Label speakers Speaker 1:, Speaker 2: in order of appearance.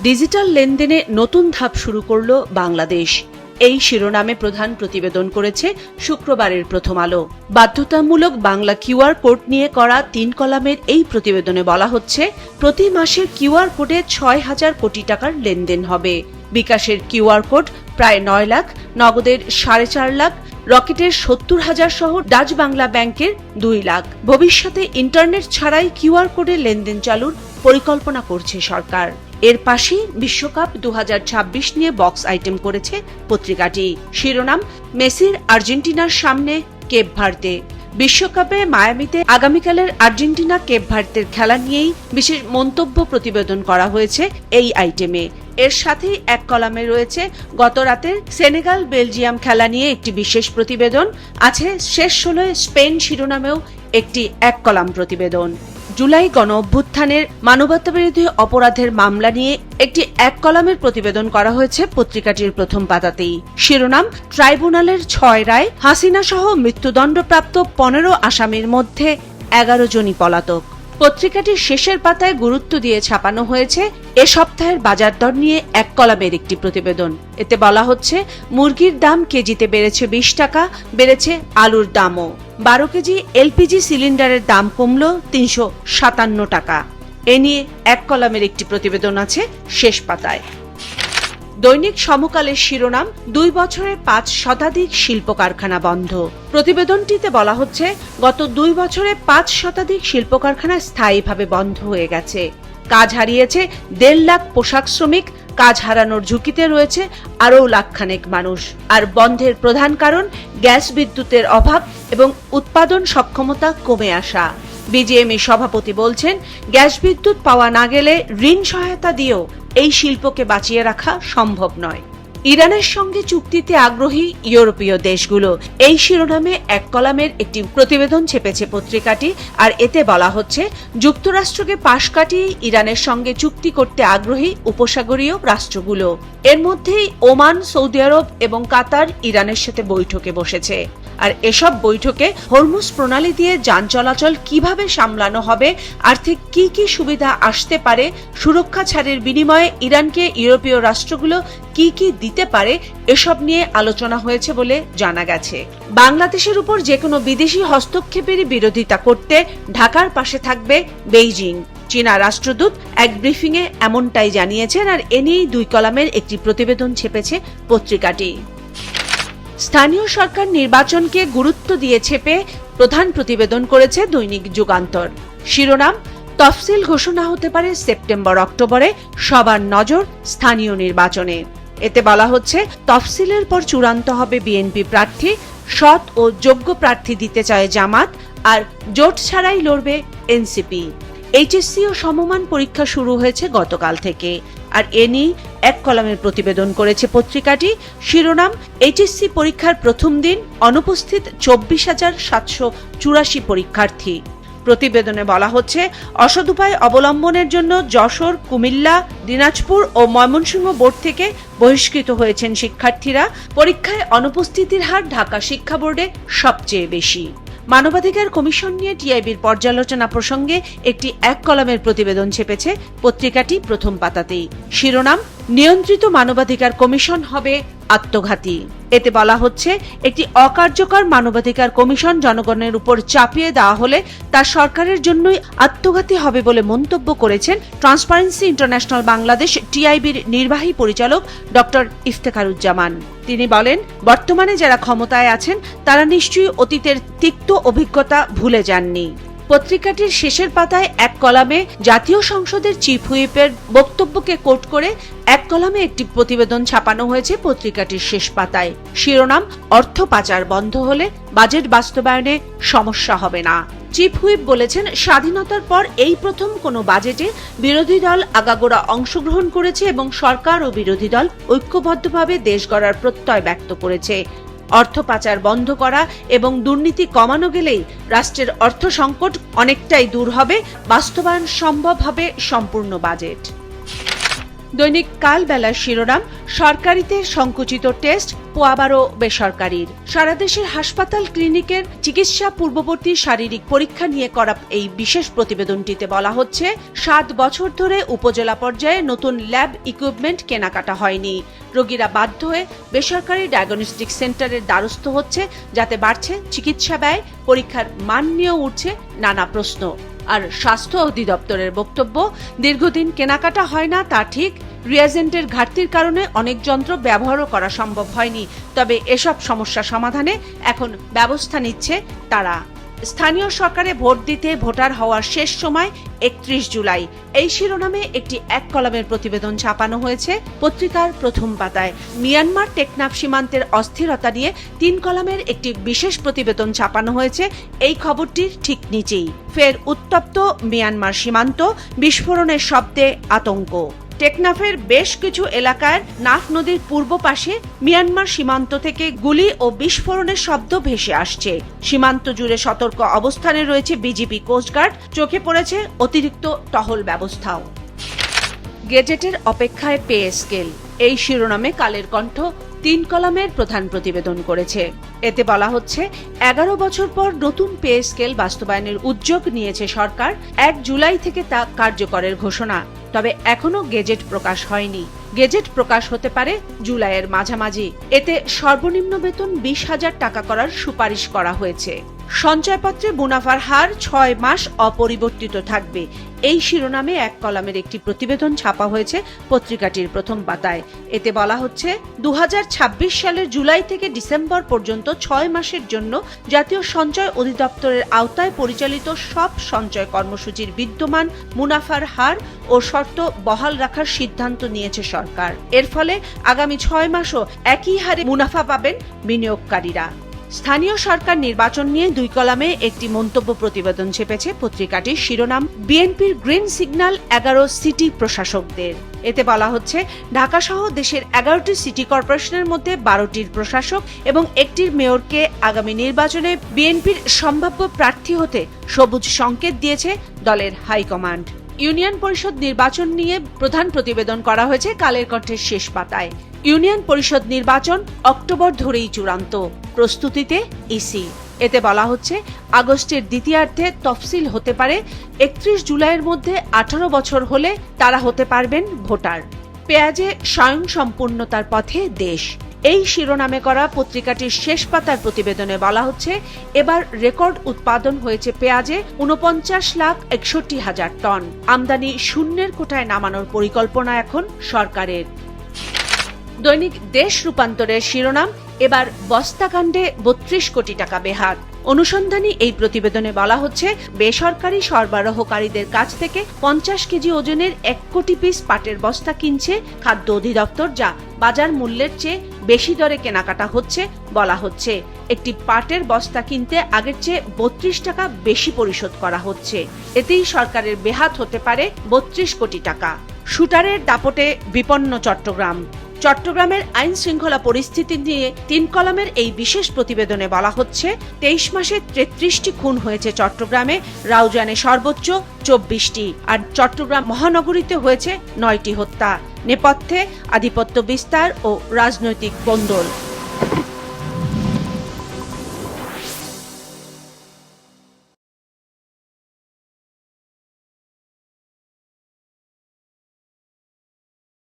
Speaker 1: Digital লেনদেনে নতুন ধাপ শুরু করল বাংলাদেশ। এই শিরোনামে প্রধান প্রতিবেদন করেছে শুক্রবারের প্রথম আলো। বাধ্যতামূলক বাংলা কিউআর কোড নিয়ে করা 3 কলামের এই প্রতিবেদনে বলা হচ্ছে, প্রতি মাসে কিউআর কোডে 6,000 কোটি টাকার লেনদেন হবে। বিকাশের কিউআর কোড প্রায় 9 লাখ, নগদের 4.5 লাখ, রকেটের 70,000 সহ ডাচ বাংলা ব্যাংকের 2 লাখ। ভবিষ্যতে ইন্টারনেট ছাড়াই কিউআর কোডে লেনদেন চালুর পরিকল্পনা করছে সরকার। এর পাশেই বিশ্বকাপ 2026 নিয়ে বক্স আইটেম করেছে পত্রিকাটি। শিরোনাম, মেসির আর্জেন্টিনার সামনে কেপ ভার্দে। বিশ্বকাপে মায়ামিতে আগামীকালের আর্জেন্টিনা কেপ ভার্দের খেলা নিয়েই বিশেষ মন্তব্য প্রতিবেদন করা হয়েছে এই আইটেমে। এর সাথেই এক কলামে রয়েছে গত রাতের সেনেগাল বেলজিয়াম খেলা নিয়ে একটি বিশেষ প্রতিবেদন। আছে শেষ 16 স্পেন শিরোনামেও একটি এক কলাম প্রতিবেদন। জুলাই গণ অভ্যুত্থানের মানবতাবিরোধী অপরাধের মামলা নিয়ে একটি এক কলামের প্রতিবেদন করা হয়েছে পত্রিকাটির প্রথম পাতাতেই। শিরোনাম, ট্রাইব্যুনালের 6 রায়, হাসিনা সহ মৃত্যুদণ্ডপ্রাপ্ত 15 আসামির মধ্যে 11 জনই পলাতক। পত্রিকাটির শেষের পাতায় গুরুত্ব দিয়ে ছাপানো হয়েছে এ সপ্তাহের বাজার দর নিয়ে এক কলামের একটি প্রতিবেদন। এতে বলা হচ্ছে, মুরগির দাম কেজিতে বেড়েছে 20 টাকা, বেড়েছে আলুর দামও। 12 কেজি এলপিজি সিলিন্ডারের দাম কমল 357 টাকা। এ নিয়ে এক কলামের একটি প্রতিবেদন আছে শেষ পাতায়। দৈনিক সমকালের শিরোনাম, 2 বছরে 5 শতাধিক শিল্প কারখানা বন্ধ। প্রতিবেদনটিতে বলা হচ্ছে, গত 2 বছরে 5 শতাধিক শিল্প কারখানা স্থায়ীভাবে বন্ধ হয়ে গেছে। কাজ হারিয়েছে 1.5 লাখ পোশাক শ্রমিক, কাজ হারানোর ঝুঁকিতে রয়েছে আরও লাখখানেক মানুষ। আর বন্ধের প্রধান কারণ গ্যাস বিদ্যুতের অভাব এবং উৎপাদন সক্ষমতা কমে আসা। বিজিএমই সভাপতি বলছেন, গ্যাস বিদ্যুৎ পাওয়া না গেলে ঋণ সহায়তা দিয়েও এই শিল্পকে বাঁচিয়ে রাখা সম্ভব নয়। ইরানের সঙ্গে চুক্তিতে আগ্রহী ইউরোপীয় দেশগুলো, এই শিরোনামে এক কলামের একটি প্রতিবেদন ছেপেছে পত্রিকাটি। আর এতে বলা হচ্ছে, যুক্তরাষ্ট্রকে পাশ কাটিয়ে ইরানের সঙ্গে চুক্তি করতে আগ্রহী উপসাগরীয় রাষ্ট্রগুলো। এর মধ্যেই ওমান, সৌদি আরব এবং কাতার ইরানের সাথে বৈঠকে বসেছে। আর এসব বৈঠকে হরমুজ প্রণালী দিয়ে যান চলাচল কিভাবে সামলানো হবে, আর্থিক কি কি সুবিধা আসতে পারে, সুরক্ষা ছাড়ের বিনিময়ে ইরানকে ইউরোপীয় রাষ্ট্রগুলো কি কি দিতে পারে, এসব নিয়ে আলোচনা হয়েছে বলে জানা গেছে। বাংলাদেশের উপর যে কোনো বিদেশি হস্তক্ষেপেরই বিরোধিতা করতে ঢাকার পাশে থাকবে বেইজিং। চীনা রাষ্ট্রদূত এক ব্রিফিংয়ে এমনটাই জানিয়েছেন। আর এ নিয়েই 2 কলামের একটি প্রতিবেদন ছেপেছে পত্রিকাটি। স্থানীয় সরকার নির্বাচনকে গুরুত্ব দিয়ে ছেপে প্রধান প্রতিবেদন করেছে দৈনিক যুগান্তর। শিরোনাম, তফসিল ঘোষণা হতে পারে সেপ্টেম্বর-অক্টোবরে, সবার নজর স্থানীয় নির্বাচনে। এতে বলা হচ্ছে, তফসিলের পর চূড়ান্ত হবে বিএনপি প্রার্থী, সৎ ও যোগ্য প্রার্থী দিতে চায় জামাত, আর জোট ছাড়াই লড়বে এনসিপি। এইচএসসি ও সমমান পরীক্ষা শুরু হয়েছে গতকাল থেকে। আর এ নিয়ে এক কলামের প্রতিবেদন করেছে পত্রিকাটি। শিরোনাম, এইচএসসি পরীক্ষার প্রথম দিন অনুপস্থিত 24,784 পরীক্ষার্থী। প্রতিবেদনে বলা হচ্ছে, অসৎ উপায় অবলম্বনের জন্য যশোর, কুমিল্লা, দিনাজপুর ও ময়মনসিংহ বোর্ড থেকে বহিষ্কৃত হয়েছেন শিক্ষার্থীরা। পরীক্ষায় অনুপস্থিতির হার ঢাকা শিক্ষা বোর্ডে সবচেয়ে বেশি। মানবাধিকার কমিশন নিয়ে টিআইবির পর্যালোচনা প্রসঙ্গে একটি এক কলামের প্রতিবেদন ছেপেছে পত্রিকাটি প্রথম পাতাতেই। শিরোনাম, নিয়ন্ত্রিত মানবাধিকার কমিশন হবে আত্মঘাতী। এতে বলা হচ্ছে, একটি অকার্যকর মানবাধিকার কমিশন জনগণের উপর চাপিয়ে দেওয়া হলে তা সরকারের জন্যই আত্মঘাতী হবে বলে মন্তব্য করেছেন ট্রান্সপারেন্সি ইন্টারন্যাশনাল বাংলাদেশ টিআইবির নির্বাহী পরিচালক ডক্টর ইফতেখারুজ্জামান। তিনি বলেন, বর্তমানে যারা ক্ষমতায় আছেন তারা নিশ্চয়ই অতীতের তিক্ত অভিজ্ঞতা ভুলে যাননি। পত্রিকাটির শেষের পাতায় এক কলামে জাতীয় সংসদের চিফ হুইপের বক্তব্যকে কোট করে এক কলামে একটি প্রতিবেদন ছাপানো হয়েছে পত্রিকাটির শেষ পাতায়। শিরোনাম, অর্থ পাচার বন্ধ হলে বাজেট বাস্তবায়নে সমস্যা হবে না। চিফ হুইপ বলেছেন, স্বাধীনতার পর এই প্রথম কোনো বাজেটে বিরোধী দল আগাগোড়া অংশগ্রহণ করেছে এবং সরকার ও বিরোধী দল ঐক্যবদ্ধভাবে দেশ গড়ার প্রত্যয় ব্যক্ত করেছে। অর্থ পাচার বন্ধ করা এবং দুর্নীতি কমানো গেলেই রাষ্ট্রের অর্থ সংকট অনেকটাই দূর হবে, বাস্তবায়ন সম্ভব হবে সম্পূর্ণ বাজেট। দৈনিক কালবেলার শিরোনাম, সরকারিতে সংকুচিত টেস্ট, আবারও বেসরকারির। সারা দেশের হাসপাতাল ক্লিনিকের চিকিৎসা পূর্ববর্তী শারীরিক পরীক্ষা নিয়ে করা এই বিশেষ প্রতিবেদনটিতে বলা হচ্ছে, 7 বছর ধরে উপজেলা পর্যায়ে নতুন ল্যাব ইকুইপমেন্ট কেনাকাটা হয়নি। রোগীরা বাধ্য হয়ে বেসরকারি ডায়াগনস্টিক সেন্টারের দ্বারস্থ হচ্ছে, যাতে বাড়ছে চিকিৎসা ব্যয়, পরীক্ষার মান নিয়েও উঠছে নানা প্রশ্ন। আর স্বাস্থ্য অধিদপ্তরের বক্তব্য, দীর্ঘদিন কেনাকাটা হয় না তা ঠিক, রিয়াজেন্টের ঘাটতির কারণে অনেক যন্ত্র ব্যবহারও করা সম্ভব হয়নি, তবে এসব সমস্যা সমাধানে এখন ব্যবস্থা নিচ্ছে তারা। স্থানীয় সরকারে ভোট দিতে ভোটার হওয়ার শেষ সময় 31 জুলাই। এই শিরোনামে একটি এক কলামের প্রতিবেদন ছাপানো হয়েছে পত্রিকার প্রথম পাতায়। মিয়ানমার টেকনাফ সীমান্তের অস্থিরতা নিয়ে 3 কলামের একটি বিশেষ প্রতিবেদন ছাপানো হয়েছে এই খবরটির ঠিক নিচেই। ফের উত্তপ্ত মিয়ানমার সীমান্ত, বিস্ফোরণের শব্দে আতঙ্ক। টেকনাফের বেশ কিছু এলাকার নাফ নদীর পূর্ব পাশে মিয়ানমার সীমান্ত থেকে গুলি ও বিস্ফোরণের শব্দ ভেসে আসছে। সীমান্ত জুড়ে সতর্ক অবস্থানে রয়েছে বিজিবি, কোস্টগার্ড, চোখে পড়েছে অতিরিক্ত টহল ব্যবস্থাও। গেজেটের অপেক্ষায় পে স্কেল, এই শিরোনামে কালের কণ্ঠ 3 কলামের প্রধান প্রতিবেদন করেছে। এতে বলা হচ্ছে, 11 বছর পর নতুন পে স্কেল বাস্তবায়নের উদ্যোগ নিয়েছে সরকার। 1 জুলাই থেকে তা কার্যকরের ঘোষণা, তবে এখনো গেজেট প্রকাশ হয়নি। গেজেট প্রকাশ হতে পারে জুলাইয়ের মাঝামাঝি। এতে সর্বনিম্ন বেতন 20,000 টাকা করার সুপারিশ করা হয়েছে। সঞ্চয়পত্রে মুনাফার হার 6 মাস অপরিবর্তিত থাকবে। এই শিরোনামে এক কলামের একটি প্রতিবেদন ছাপা হয়েছে পত্রিকাটির প্রথম পাতায়। এতে বলা হচ্ছে, 2026 সালের জুলাই থেকে ডিসেম্বর পর্যন্ত 6 মাসের জন্য জাতীয় সঞ্চয় অধিদপ্তরের আওতায় পরিচালিত সব সঞ্চয় কর্মসূচির বিদ্যমান মুনাফার হার ও শর্ত বহাল রাখার সিদ্ধান্ত নিয়েছে সরকার। এর ফলে আগামী 6 মাসও একই হারে মুনাফা পাবেন বিনিয়োগকারীরা। স্থানীয় সরকার নির্বাচন নিয়ে 2 কলামে একটি মন্তব্য প্রতিবেদন ছেপেছে পত্রিকাটির শিরোনাম, বিএনপির গ্রিন সিগন্যাল 11 সিটি প্রশাসকদের। এতে বলা হচ্ছে, ঢাকা সহ দেশের 11টি সিটি কর্পোরেশনের মধ্যে 12টির প্রশাসক এবং 1টির মেয়রকে আগামী নির্বাচনে বিএনপির সম্ভাব্য প্রার্থী হতে সবুজ সংকেত দিয়েছে দলের হাইকমান্ড। ইউনিয়ন পরিষদ নির্বাচন নিয়ে প্রধান প্রতিবেদন করা হয়েছে কালের কণ্ঠের শেষ পাতায়। ইউনিয়ন পরিষদ নির্বাচন অক্টোবর ধরেই চূড়ান্ত, প্রস্তুতিতে ইসি। এতে বলা হচ্ছে, আগস্টের দ্বিতীয়ার্ধে তফসিল হতে পারে। 31 জুলাইয়ের মধ্যে 18 বছর হলে তারা হতে পারবেন ভোটার। পেঁয়াজে স্বয়ংসম্পূর্ণতার পথে দেশ, এই শিরোনামে করা পত্রিকাটির শেষ পাতার প্রতিবেদনে বলা হচ্ছে, এবার রেকর্ড উৎপাদন হয়েছে পেঁয়াজে 49,61,000 টন। আমদানি শূন্যের কোঠায় নামানোর পরিকল্পনা এখন সরকারের। দৈনিক দেশ রূপান্তরের শিরোনাম, এবার বস্তাকাণ্ডে 32 কোটি টাকা বেহাত। অনুসন্ধানী এই প্রতিবেদনে বলা হচ্ছে, বেসরকারি সরবরাহকারীদের কাছ থেকে 50 কেজি ওজনের 1 কোটি পিস পাটের বস্তা কিনছে খাদ্য অধিদপ্তর, যা বাজার মূল্যের চেয়ে বেশি দরে কেনাকাটা হচ্ছে বলা হচ্ছে। একটি পাটের বস্তা কিনতে আগের চেয়ে 32 টাকা বেশি পরিশোধ করা হচ্ছে। এতেই সরকারের বেহাত হতে পারে 32 কোটি টাকা। শুটারের দাপটে বিপন্ন চট্টগ্রাম। চট্টগ্রামের আইন শৃঙ্খলা পরিস্থিতি নিয়ে 3 কলামের এই বিশেষ প্রতিবেদনে বলা হচ্ছে, 23 মাসে 33টি খুন হয়েছে চট্টগ্রামে, রাউজানে সর্বোচ্চ 24টি, আর চট্টগ্রাম মহানগরীতে হয়েছে 9টি হত্যা। নেপথ্যে আধিপত্য বিস্তার ও রাজনৈতিক কোন্দল।